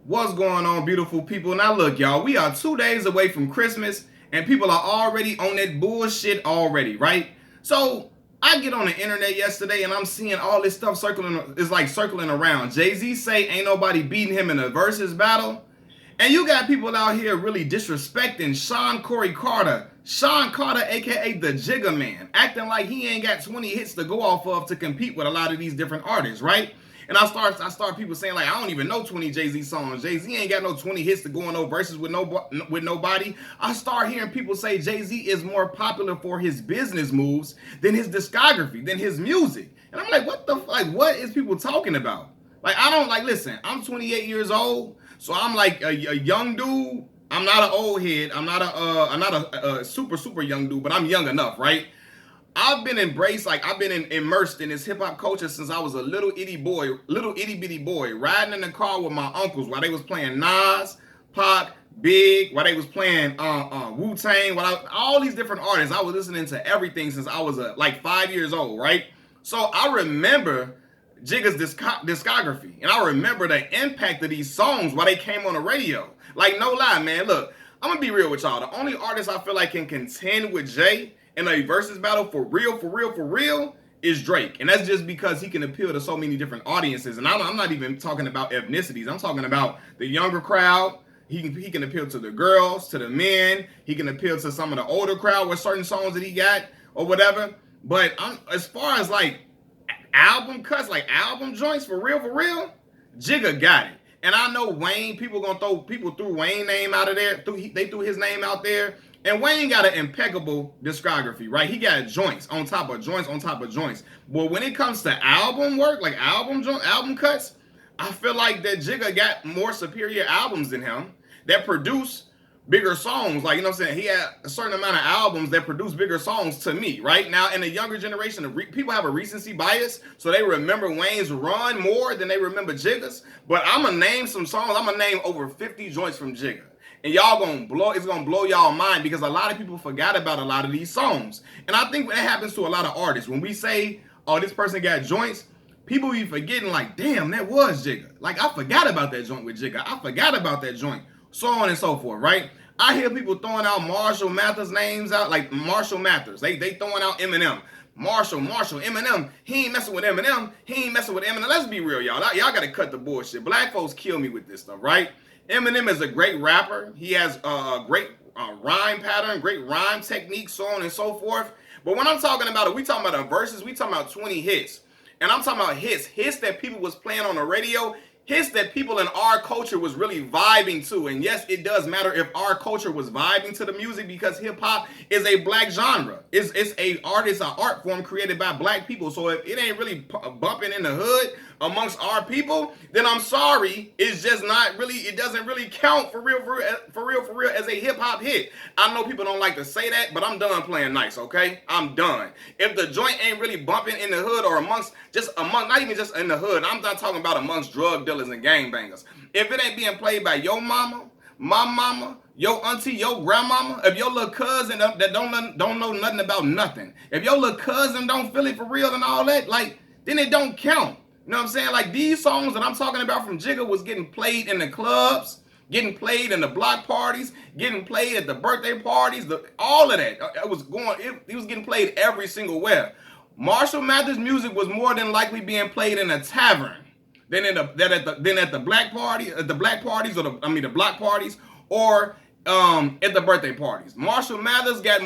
What's going on, beautiful people? Now look, y'all, we are 2 days away from Christmas and people are already on that bullshit already, right? So I get on the internet yesterday and I'm seeing all this stuff circling around. Jay-Z say ain't nobody beating him in a Verzuz battle. And you got people out here really disrespecting Sean Carter, aka the Jigga Man, acting like he ain't got 20 hits to go off of to compete with a lot of these different artists, right? And I start people saying like I don't even know 20 Jay-Z songs. Jay-Z ain't got no 20 hits to go on no verses with nobody. I start hearing people say Jay-Z is more popular for his business moves than his discography, than his music. And I'm like, what is people talking about? Like I don't listen, I'm 28 years old, so I'm like a young dude. I'm not an old head. I'm not a super young dude, but I'm young enough, right? I've been immersed in this hip hop culture since I was a little itty bitty boy, riding in the car with my uncles while they was playing Nas, Pac, Big, while they was playing Wu-Tang, all these different artists. I was listening to everything since I was like 5 years old, right? So I remember Jigga's discography, and I remember the impact of these songs while they came on the radio. Like, no lie, man. Look, I'm gonna be real with y'all. The only artist I feel like can contend with Jay in a versus battle for real is Drake. And that's just because he can appeal to so many different audiences. And I'm not even talking about ethnicities. I'm talking about the younger crowd. He can appeal to the girls, to the men. He can appeal to some of the older crowd with certain songs that he got or whatever. But as far as like album cuts, like album joints for real, Jigga got it. And I know Wayne, people threw Wayne name out of there. They threw his name out there. And Wayne got an impeccable discography, right? He got joints on top of joints on top of joints. But when it comes to album work, like album cuts, I feel like that Jigga got more superior albums than him that produce bigger songs. Like, you know what I'm saying? He had a certain amount of albums that produce bigger songs to me, right? Now, in the younger generation, people have a recency bias, so they remember Wayne's run more than they remember Jigga's. But I'm going to name some songs. I'm going to name over 50 joints from Jigga. And it's gonna blow y'all mind because a lot of people forgot about a lot of these songs. And I think that happens to a lot of artists. When we say, oh, this person got joints, people be forgetting like, damn, that was Jigga. Like, I forgot about that joint with Jigga. I forgot about that joint. So on and so forth, right? I hear people throwing out Marshall Mathers names out, like Marshall Mathers. They throwing out Eminem. Marshall, Eminem. He ain't messing with Eminem. Let's be real, y'all. Y'all gotta cut the bullshit. Black folks kill me with this stuff, right? Eminem is a great rapper. He has a great rhyme pattern, great rhyme technique, so on and so forth. But when I'm talking about it, we talking about a verses, we talking about 20 hits. And I'm talking about hits that people was playing on the radio, hits that people in our culture was really vibing to. And yes, it does matter if our culture was vibing to the music because hip hop is a black genre. It's an art form created by black people. So if it ain't really bumping in the hood amongst our people, then I'm sorry, it's just not really, it doesn't really count for real as a hip hop hit. I know people don't like to say that, but I'm done playing nice, okay? I'm done. If the joint ain't really bumping in the hood or amongst, not even just in the hood, I'm not talking about amongst drug dealers and gangbangers. If it ain't being played by your mama, my mama, your auntie, your grandmama, if your little cousin that don't know nothing about nothing, if your little cousin don't feel it for real and all that, like, then it don't count. You know what I'm saying? Like, these songs that I'm talking about from Jigga was getting played in the clubs, getting played in the block parties, getting played at the birthday parties, all of that. It was getting played every single where. Marshall Mathers' music was more than likely being played in a tavern than at the black parties or the block parties or at the birthday parties. Marshall Mathers got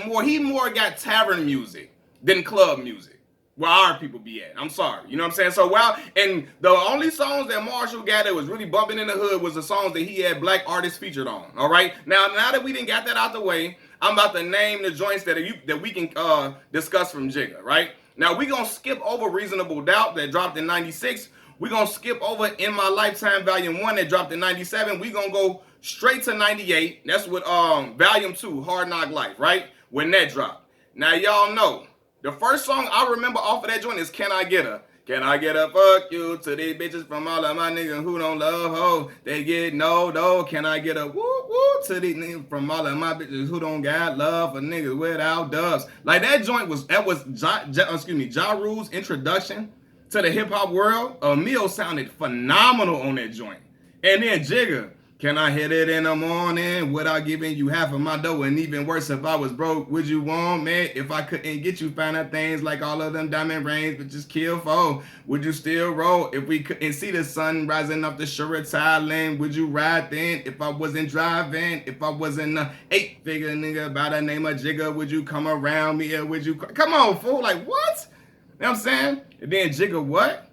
tavern music than club music. Where our people be at. I'm sorry. You know what I'm saying? So, and the only songs that Marshall got that was really bumping in the hood was the songs that he had black artists featured on. All right? Now that we didn't got that out the way, I'm about to name the joints that we can discuss from Jigga, right? Now, we're going to skip over Reasonable Doubt that dropped in 96. We're going to skip over In My Lifetime Volume 1 that dropped in 97. We're going to go straight to 98. That's with Volume 2, Hard Knock Life, right? When that dropped. Now, y'all know, the first song I remember off of that joint is Can I Get A? Can I get a fuck you to these bitches from all of my niggas who don't love hoes? They get no dough. Can I get a woo woo to these niggas from all of my bitches who don't got love for niggas without dubs? Like, that joint was Ja Rule's introduction to the hip hop world. Emil sounded phenomenal on that joint. And then Jigga, can I hit it in the morning without giving you half of my dough? And even worse, if I was broke, would you want me? If I couldn't get you finer things like all of them diamond rings, but just kill foe, would you still roll? If we couldn't see the sun rising off the shore of Thailand, would you ride then? If I wasn't driving, if I wasn't a 8-figure nigga by the name of Jigga, would you come around me or would you? Come on, fool, like what? You know what I'm saying? And then Jigga what?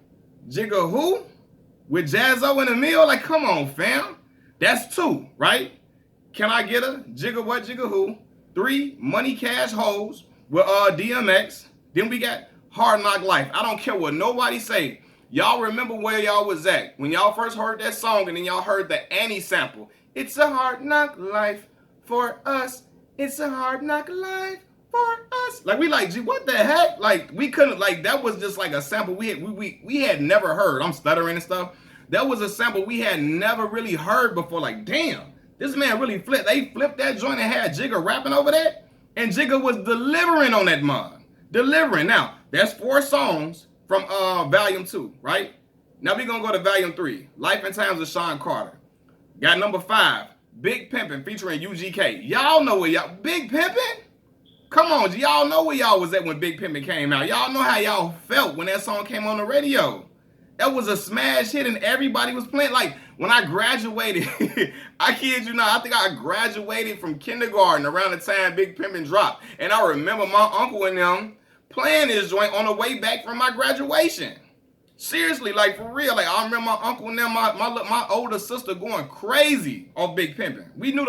Jigga who? With Jazzo in the mill? Like, come on, fam. That's 2, right? Can I get a Jigga what, Jigga who? 3, Money Cash Hoes with DMX. Then we got Hard Knock Life. I don't care what nobody say. Y'all remember where y'all was at when y'all first heard that song and then y'all heard the Annie sample. It's a hard knock life for us. It's a hard knock life for us. Like, we like, gee, what the heck? Like, we couldn't, like, that was just like a sample we had never heard. I'm stuttering and stuff. That was a sample we had never really heard before. Like, damn, this man really flipped. They flipped that joint and had Jigga rapping over that. And Jigga was delivering on that mod. Delivering. Now, that's 4 songs from Volume 2, right? Now we're going to go to Volume 3. Life and Times of Sean Carter. Got number 5, Big Pimpin' featuring UGK. Y'all know where y'all... Big Pimpin'? Come on, y'all know where y'all was at when Big Pimpin' came out. Y'all know how y'all felt when that song came on the radio. That was a smash hit and everybody was playing. Like, when I graduated, I kid you not, I think I graduated from kindergarten around the time Big Pimpin' dropped. And I remember my uncle and them playing this joint on the way back from my graduation. Seriously, like, for real. Like, I remember my uncle and them, my older sister going crazy on Big Pimpin'. We knew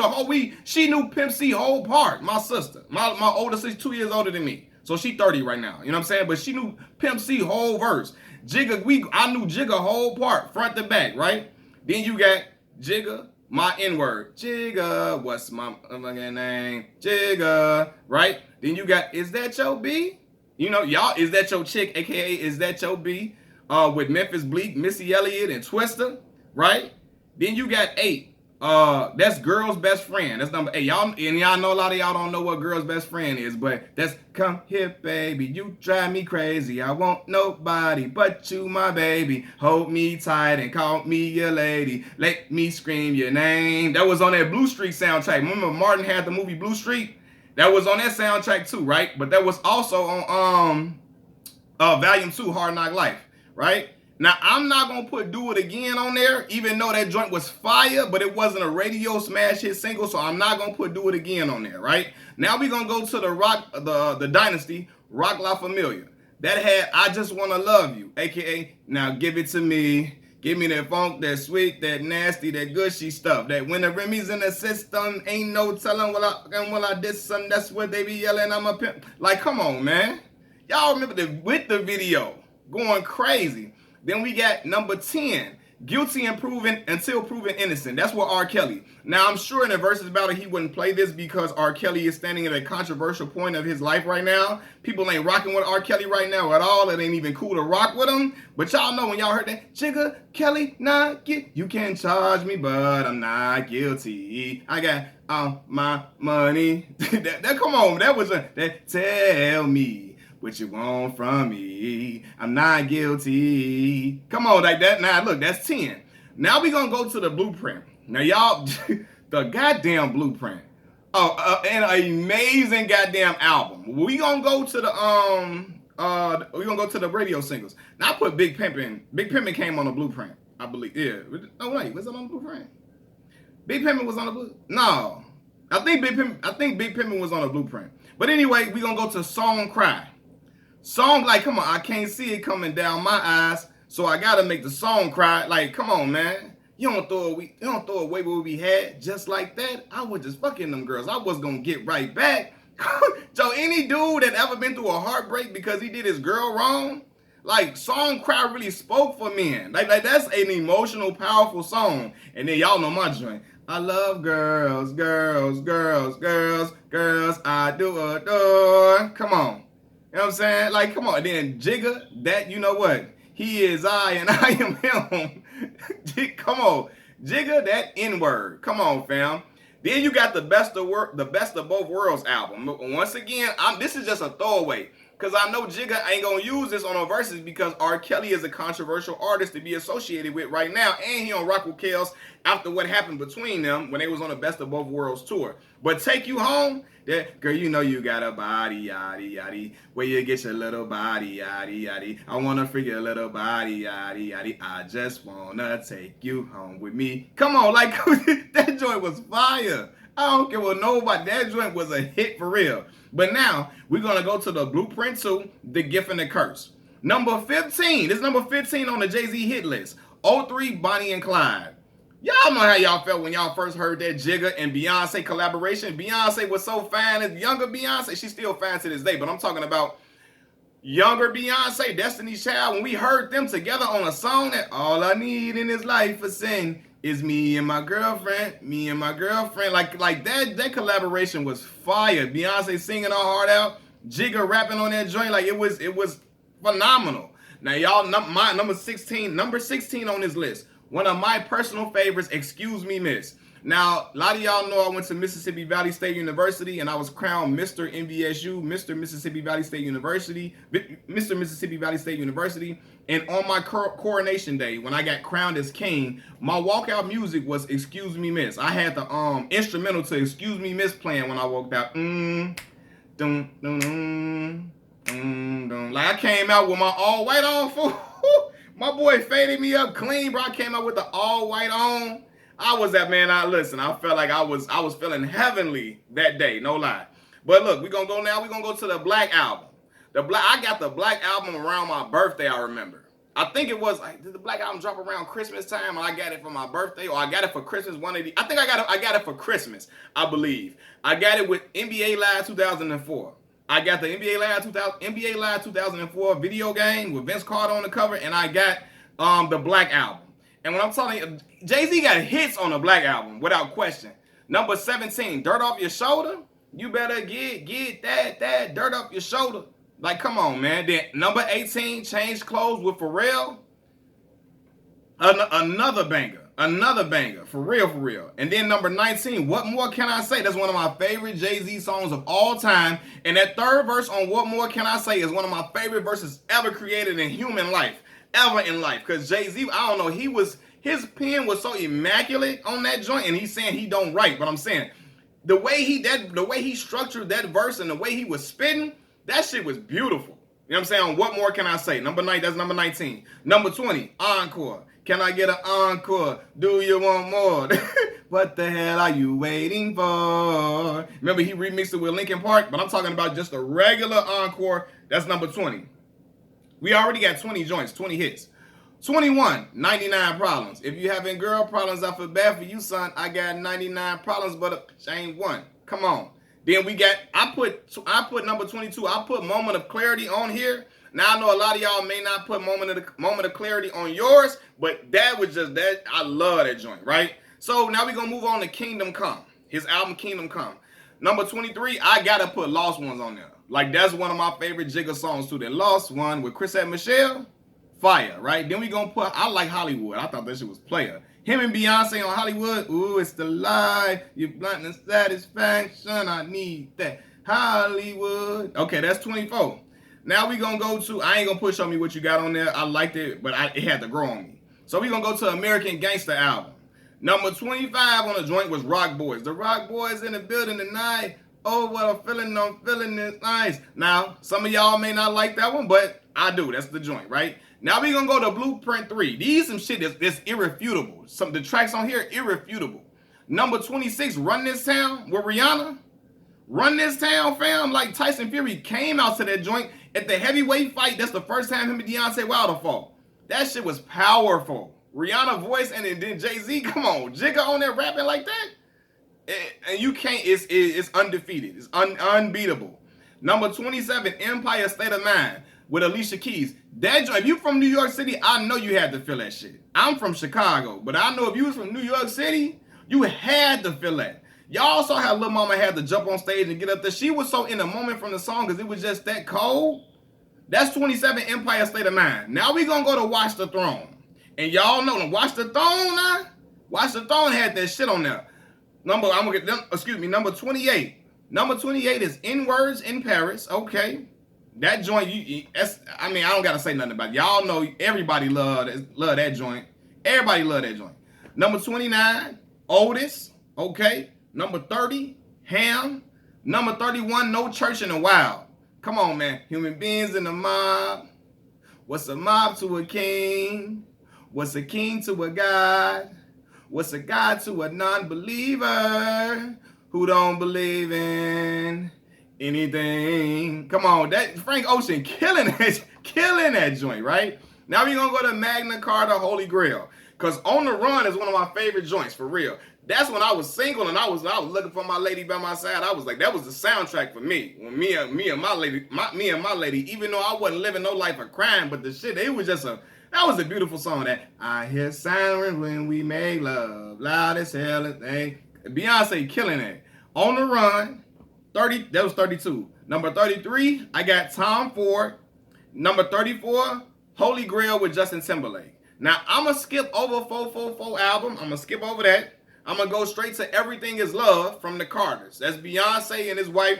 she knew Pimp C whole part, my sister. My older sister, 2 years older than me. So she 30 right now, you know what I'm saying? But she knew Pimp C whole verse. Jigga, I knew Jigga whole part, front to back, right? Then you got Jigga, my N-word. Jigga, what's my fucking name? Jigga, right? Then you got, is that your B? You know, y'all, is that your chick, aka is that your B? With Memphis Bleak, Missy Elliott, and Twista, right? Then you got 8. That's Girl's Best Friend. That's number 8. Y'all know a lot of y'all don't know what Girl's Best Friend is, but that's come here, baby. You drive me crazy. I want nobody but you, my baby. Hold me tight and call me your lady. Let me scream your name. That was on that Blue Streak soundtrack. Remember Martin had the movie Blue Streak? That was on that soundtrack too, right? But that was also on Volume 2, Hard Knock Life, right? Now, I'm not going to put Do It Again on there, even though that joint was fire, but it wasn't a radio smash hit single, so I'm not going to put Do It Again on there, right? Now we're going to go to the Dynasty, Rock La Familia. That had I Just Want to Love You, a.k.a. Now Give It To Me. Give me that funk, that sweet, that nasty, that gushy stuff. That when the Remy's in the system, ain't no telling will I did something. That's what they be yelling, I'm a pimp. Like, come on, man. Y'all remember with the video going crazy. Then we got number 10, Guilty Until Proven Innocent. That's what R. Kelly. Now, I'm sure in the Verzuz battle, he wouldn't play this because R. Kelly is standing at a controversial point of his life right now. People ain't rocking with R. Kelly right now at all. It ain't even cool to rock with him. But y'all know when y'all heard that, Jigga, Kelly, not guilty. You can charge me, but I'm not guilty. I got all my money. Come on, that was that tell me what you want from me. I'm not guilty. Come on, like that. Now, look, that's 10. Now we gonna go to the Blueprint. Now, y'all, the goddamn Blueprint. Oh, and an amazing goddamn album. We gonna go to the radio singles. Now I put Big Pimpin'. Big Pimpin' came on the Blueprint, I believe. Yeah. Oh wait, was it on the Blueprint? Big Pimpin' was on the Blueprint. No, I think Big Pimpin' was on the Blueprint. But anyway, we gonna go to Song Cry. Song, like, come on, I can't see it coming down my eyes, so I gotta make the song cry. Like, come on, man. You don't throw away what we had just like that. I was just fucking them girls. I was gonna get right back. So any dude that ever been through a heartbreak because he did his girl wrong, like, Song Cry really spoke for men. Like that's an emotional, powerful song. And then y'all know my joint. I love girls, girls, girls, girls, girls. I do adore. Come on. You know what I'm saying? Like, come on. Then Jigga, that, you know what? He is I and I am him. Come on. Jigga, that N-word. Come on, fam. Then you got the Best of Both Worlds album. Once again, this is just a throwaway. Because I know Jigga ain't going to use this on our verses because R. Kelly is a controversial artist to be associated with right now. And he on Rock with Kels after what happened between them when they was on the Best of Both Worlds tour. But Take You Home, that girl, you know you got a body, yaddy, yaddy. Where you get your little body, yaddy, yaddy. I want to freak your little body, yaddy, yaddy. I just want to take you home with me. Come on, like, that joint was fire. I don't care what nobody, that joint was a hit for real. But now, we're going to go to the Blueprint 2, The Gift and the Curse. Number 15, this is number 15 on the Jay-Z hit list. 03, Bonnie and Clyde. Y'all know how y'all felt when y'all first heard that Jigga and Beyonce collaboration. Beyonce was so fine. As younger Beyonce, she's still fine to this day, but I'm talking about younger Beyonce, Destiny's Child. When we heard them together on a song that all I need in this life for sin is me and my girlfriend. Like that collaboration was fire. Beyonce singing her heart out, Jigga rapping on that joint. Like it was phenomenal. Now y'all, my number 16 on this list. One of my personal favorites, Excuse Me Miss. Now, a lot of y'all know I went to Mississippi Valley State University and I was crowned Mr. MVSU, Mr. Mississippi Valley State University, Mr. Mississippi Valley State University. And on my coronation day, when I got crowned as king, my walkout music was Excuse Me Miss. I had the instrumental to Excuse Me Miss playing when I walked out. Like I came out with my all white on. My boy faded me up clean, bro. I came out with the all white on. I was that man. I felt like I was feeling heavenly that day, no lie. But look, we're gonna go now. We're gonna go to the Black album. I got the Black album around my birthday, I remember. I think it was like, did the Black album drop around Christmas time? And I got it for my birthday, or I got it for Christmas. I think I got it for Christmas, I believe. I got it with NBA Live 2004. I got the NBA Live 2004 video game with Vince Carter on the cover, and I got the Black album. And when I'm telling you, Jay-Z got hits on the Black album, without question. Number 17, Dirt Off Your Shoulder. You better get that dirt off your shoulder. Like, come on, man. Then number 18, Change Clothes with Pharrell. Another banger, for real. And then number 19, What More Can I Say? That's one of my favorite Jay-Z songs of all time. And that third verse on What More Can I Say is one of my favorite verses ever created in human life, ever in life. Because Jay-Z, I don't know, his pen was so immaculate on that joint, and he's saying he don't write, but I'm saying the way he structured that verse and the way he was spitting, that shit was beautiful. You know what I'm saying? What More Can I Say? That's number 19. Number 20, Encore. Can I get an encore? Do you want more? What the hell are you waiting for? Remember, he remixed it with Linkin Park, but I'm talking about just a regular encore. That's number 20. We already got 20 joints, 20 hits. 21, 99 Problems. If you having girl problems, I feel bad for you, son. I got 99 problems, but I ain't one. Come on. Then I put number 22. I put Moment of Clarity on here. Now, I know a lot of y'all may not put Moment of Clarity on yours, but that was just that. I love that joint, right? So now we're going to move on to Kingdom Come, his album Kingdom Come. Number 23, I got to put Lost Ones on there. Like, that's one of my favorite Jigga songs, too. That Lost One with Chris and Michelle, fire, right? Then we going to put, I Like Hollywood. I thought that shit was player. Him and Beyonce on Hollywood. Ooh, it's the life. You're blunt and satisfaction. I need that. Hollywood. Okay, that's 24. Now we gonna go to, I ain't gonna put Show Me What You Got on there. I liked it, but it had to grow on me. So we gonna go to American Gangster album. Number 25 on the joint was Rock Boys. The Rock Boys in the building tonight. Oh, what I'm feeling is nice. Now, some of y'all may not like that one, but I do. That's the joint, right? Now we gonna go to Blueprint 3. These some shit that's irrefutable. The tracks on here, irrefutable. Number 26, Run This Town with Rihanna. Run This Town, fam. Like Tyson Fury came out to that joint at the heavyweight fight. That's the first time him and Deontay Wilder fought. That shit was powerful. Rihanna voice and then Jay-Z. Come on, Jigga on there rapping like that. And you can't, it's undefeated. It's unbeatable. Number 27, Empire State of Mind with Alicia Keys. That joint, if you from New York City, I know you had to feel that shit. I'm from Chicago, but I know if you was from New York City, you had to feel that. Y'all saw how Lil Mama had to jump on stage and get up there. She was so in the moment from the song because it was just that cold. That's 27, Empire State of Mind. Now we gonna go to Watch the Throne. And y'all know, Watch the Throne now? Watch the Throne had that shit on there. Number 28. Number 28 is In Words in Paris. Okay. That joint, I mean, I don't gotta say nothing about it. Y'all know everybody love that joint. Everybody love that joint. Number 29, Otis. Okay. Number 30, Ham. Number 31, No Church in a While. Come on, man. Human beings in the mob. What's a mob to a king? What's a king to a god? What's a god to a non-believer who don't believe in anything? Come on, that Frank Ocean killing that joint, right? Now we're gonna go to Magna Carta Holy Grail. Cause On the Run is one of my favorite joints, for real. That's when I was single and I was looking for my lady by my side. I was like, that was the soundtrack for me. When me and my lady, even though I wasn't living no life of crime, but the shit, it was just that was a beautiful song. That I hear sirens when we make love, loud as hell and thing. Beyonce killing it. On the Run, 30, that was 32. Number 33, I got Tom Ford. Number 34, Holy Grail with Justin Timberlake. Now, I'm going to skip over 444 album. I'm going to skip over that. I'm going to go straight to Everything Is Love from the Carters. That's Beyonce and his wife,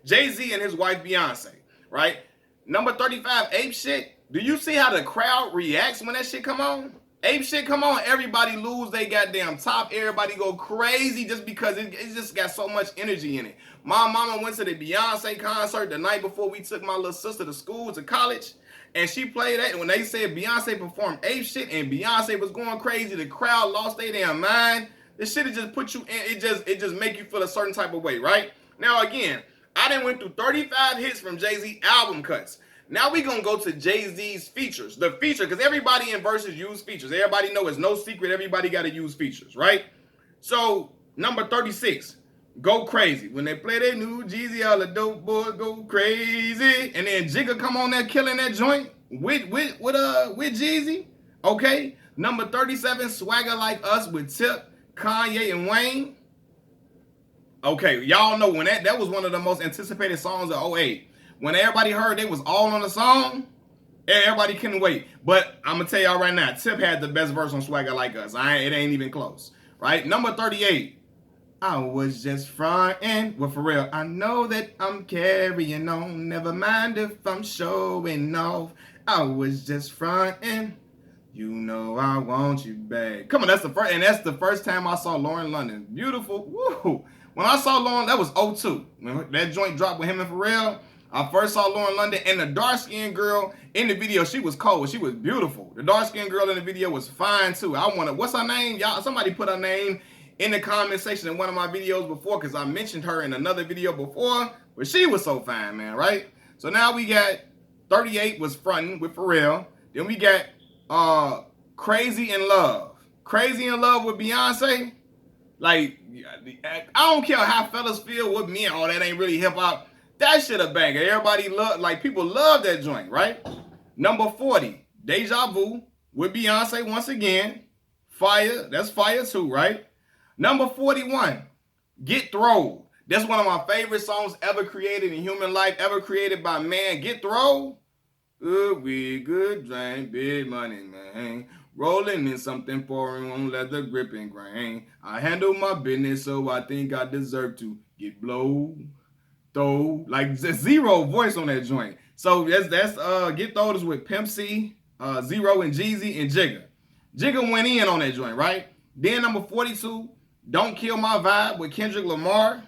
Jay-Z and his wife Beyonce, right? Number 35, Ape Shit. Do you see how the crowd reacts when that shit come on? Ape Shit come on, everybody lose they goddamn top. Everybody go crazy just because it just got so much energy in it. My mama went to the Beyonce concert the night before we took my little sister to school, to college. And she played that, and when they said Beyonce performed Ape Shit and Beyonce was going crazy, the crowd lost their damn mind. This shit just put you in, it just make you feel a certain type of way, right? Now again, I done went through 35 hits from Jay-Z album cuts. Now we gonna go to Jay-Z's features. The feature, because everybody in Verzuz use features. Everybody know it's no secret, everybody gotta use features, right? So, number 36, Go Crazy. When they play that new Jeezy, all the dope boys go crazy. And then Jigga come on there killing that joint with Jeezy. Okay. Number 37, Swagger Like Us with Tip, Kanye, and Wayne. Okay, y'all know when that was one of the most anticipated songs of 08. When everybody heard they was all on the song, everybody couldn't wait. But I'm gonna tell y'all right now, Tip had the best verse on Swagger Like Us. It ain't even close. Right? Number 38. I was just frontin'. Well, for real, I know that I'm carrying on. Never mind if I'm showing off. I was just frontin'. You know I want you back. Come on, that's the first time I saw Lauren London. Beautiful. Woo. When I saw Lauren, that was 02. When that joint dropped with him and Pharrell, I first saw Lauren London, and the dark-skinned girl in the video, she was cold. She was beautiful. The dark-skinned girl in the video was fine, too. What's her name? Y'all, somebody put her name in the comment section in one of my videos before, because I mentioned her in another video before, but she was so fine, man, right? So now we got 38 was fronting with Pharrell. Then we got Crazy in Love. Crazy in Love with Beyonce. Like, I don't care how fellas feel with me and all that ain't really hip-hop. That shit a banger. Everybody love, like, people love that joint, right? Number 40, Deja Vu with Beyonce once again. Fire, that's fire too, right? Number 41, Get Throwed. That's one of my favorite songs ever created in human life, ever created by man. Get Throwed. Good weed, good drink, big money, man. Rolling in something foreign on leather gripping grain. I handle my business, so I think I deserve to get blowed. Though, like, zero voice on that joint. So that's Get Throwed is with Pimp C, Zero and Jeezy and Jigga. Jigga went in on that joint, right? Then number 42, Don't Kill My Vibe with Kendrick Lamar.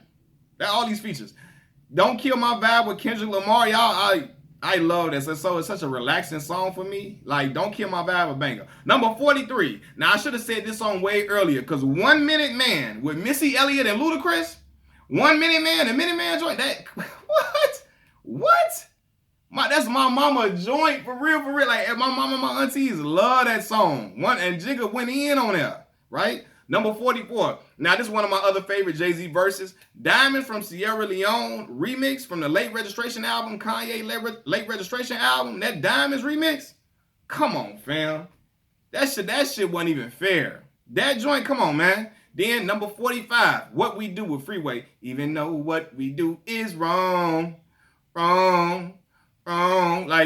That all these features. Don't Kill My Vibe with Kendrick Lamar, y'all. I love this. So it's such a relaxing song for me. Like, Don't Kill My Vibe, a banger. Number 43. Now I should have said this song way earlier, because 1 Minute Man with Missy Elliott and Ludacris. 1 Minute Man, the Minute Man joint. That what? That's my mama joint, for real. Like, my mama, my aunties love that song. And Jigga went in on there, right? Number 44. Now, this is one of my other favorite Jay-Z verses. Diamonds from Sierra Leone remix from the Late Registration album, Kanye Late Registration album. That Diamonds remix. Come on, fam. That shit wasn't even fair. That joint, come on, man. Then number 45, What We Do with Freeway. Even though what we do is wrong. Like,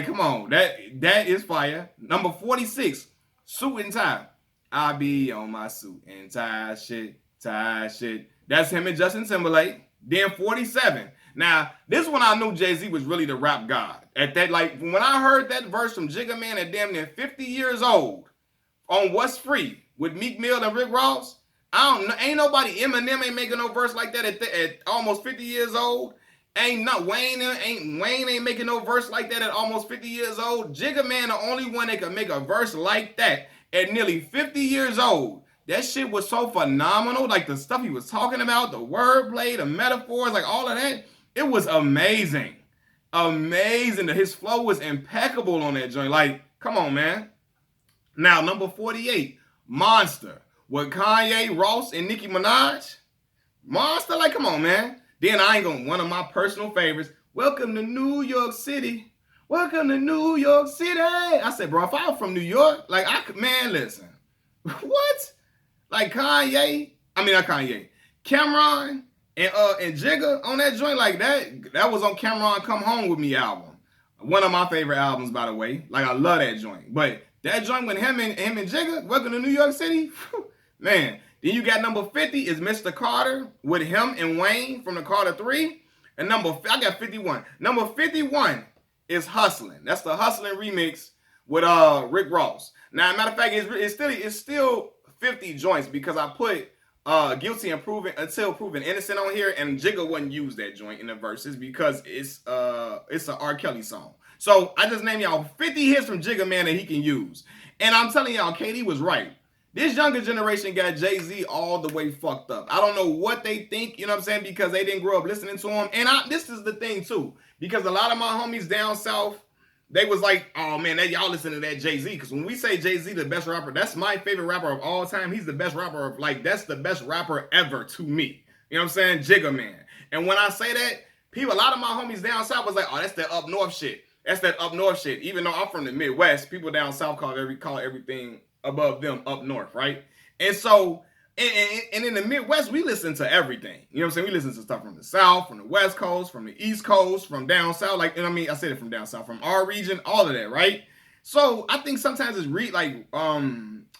come on. That is fire. Number 46, Suit and Tie. I be on my suit and tie shit. That's him and Justin Timberlake. Then 47. Now, this one I knew Jay-Z was really the rap god. At that, like, when I heard that verse from Jigga Man at damn near 50 years old on What's Free with Meek Mill and Rick Ross, I don't know, ain't nobody, Eminem ain't making no verse like that at almost 50 years old. Wayne ain't making no verse like that at almost 50 years old. Jigga Man the only one that can make a verse like that at nearly 50 years old. That shit was so phenomenal. Like the stuff he was talking about, the wordplay, the metaphors, like all of that. It was amazing. Amazing. His flow was impeccable on that joint. Like, come on, man. Now, number 48, Monster. With Kanye, Ross, and Nicki Minaj. Monster, like, come on, man. Then one of my personal favorites, Welcome to New York City. Welcome to New York City. I said, bro, if I was from New York, like, man, listen. What? Like Kanye, not Kanye, Cameron and Jigga on that joint like that was on Cameron Come Home With Me album. One of my favorite albums, by the way. Like, I love that joint. But that joint with him and Jigga, Welcome to New York City, man. Then you got number 50 is Mr. Carter with him and Wayne from the Carter 3. And I got 51. Number 51 is Hustlin'. That's the Hustlin' remix with Rick Ross. Now, matter of fact, it's still 50 joints because I put Guilty Until Proven Innocent on here, and Jigga wouldn't use that joint in the verses because it's an R. Kelly song. So I just named y'all 50 hits from Jigga Man that he can use. And I'm telling y'all, KD was right. This younger generation got Jay-Z all the way fucked up. I don't know what they think, you know what I'm saying, because they didn't grow up listening to him. And this is the thing, too, because a lot of my homies down south, they was like, oh, man, y'all listen to that Jay-Z. Because when we say Jay-Z the best rapper, that's my favorite rapper of all time. He's the best rapper that's the best rapper ever to me. You know what I'm saying? Jigga Man. And when I say that, a lot of my homies down south was like, oh, that's that up north shit. That's that up north shit. Even though I'm from the Midwest, people down south call everything above them up north, right? And so, and in the Midwest, we listen to everything. You know what I'm saying? We listen to stuff from the South, from the West Coast, from the East Coast, from down South. Like, you know what I mean? I said it from down South, from our region, all of that, right? So I think sometimes it's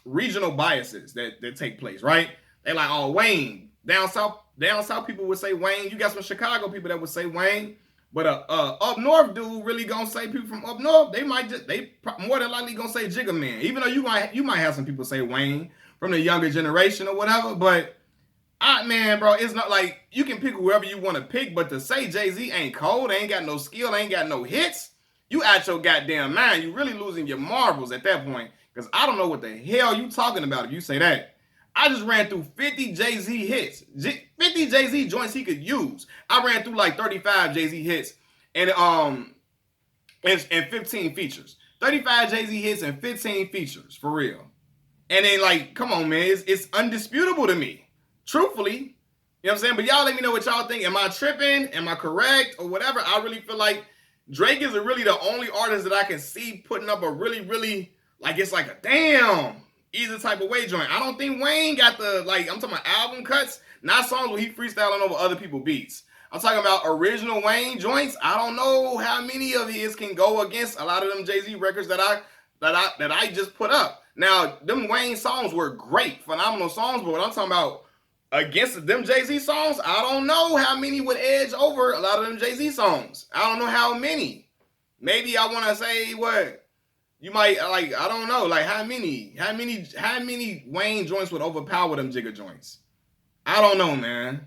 regional biases that take place, right? They like, oh, Wayne. Down South people would say Wayne. You got some Chicago people that would say Wayne. But up north dude really gonna say people from up north, they more than likely gonna say Jigga Man. Even though you might have some people say Wayne from the younger generation or whatever, but man, bro, it's not like you can pick whoever you want to pick, but to say Jay-Z ain't cold, ain't got no skill, ain't got no hits, you out your goddamn mind. You really losing your marbles at that point. Because I don't know what the hell you talking about if you say that. I just ran through 50 Jay-Z hits. 50 Jay-Z joints he could use. I ran through like 35 Jay-Z hits and 15 features. 35 Jay-Z hits and 15 features, for real. And then, like, come on, man. It's undisputable to me. Truthfully. You know what I'm saying? But y'all let me know what y'all think. Am I tripping? Am I correct? Or whatever. I really feel like Drake is really the only artist that I can see putting up a really, really, like, it's like a damn either type of way joint. I don't think Wayne got the, like, I'm talking about album cuts, not songs where he freestyling over other people's beats. I'm talking about original Wayne joints. I don't know how many of his can go against a lot of them Jay-Z records that I just put up. Now, them Wayne songs were great, phenomenal songs, but what I'm talking about against them Jay-Z songs, I don't know how many would edge over a lot of them Jay-Z songs. I don't know how many. Maybe I want to say what? You might, like, I don't know, like, how many Wayne joints would overpower them Jigga joints? I don't know, man.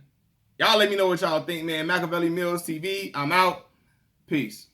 Y'all let me know what y'all think, man. Machiavelli Mills TV, I'm out. Peace.